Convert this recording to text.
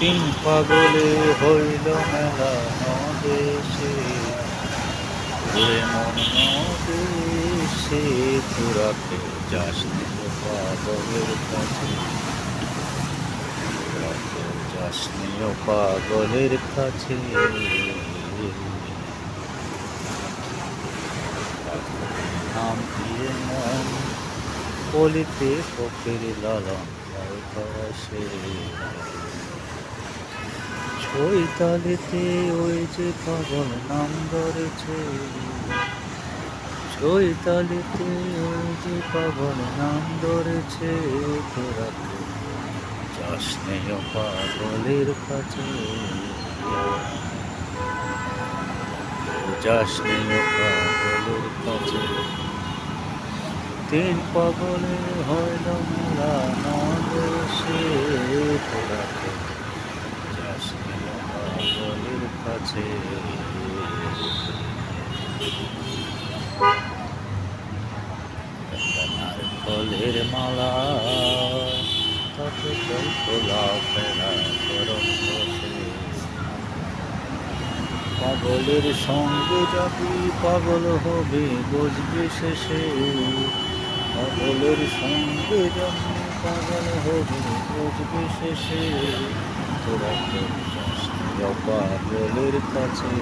তিন পাগলে হইল মেলা নদেশে, ওরে মন নদেশে তোরা কেউ যাস নি পাগলের কাছে, তোরা কেউ যাস নি পাগলের কাছে। নাম দিয়ে মন বলিতে পক্ষের লালন বয়সে, চৈতালিতে ওই যে পাগল নাম ধরেছে, চৈতালিতে ওই যে পাগল নাম ধরেছে, তোরা কেউ যাস নেই পাগলের কাছে, যাস নেই পাগলের কাছে। তিন পাগলে হইল মেলা নদেশে, তোরা কেউ যাস নেই পাগলের কাছে। নারকলের মালা তাতে কল্পলা ফেরা গরম বসে, পাগলের সঙ্গে যাবি পাগল হবে বুঝবি শেষে, পাগলের সঙ্গে যাবি পাগল হবে বুঝবি শেষে, তোরা কেউ যাস নি পাগলের কাছে।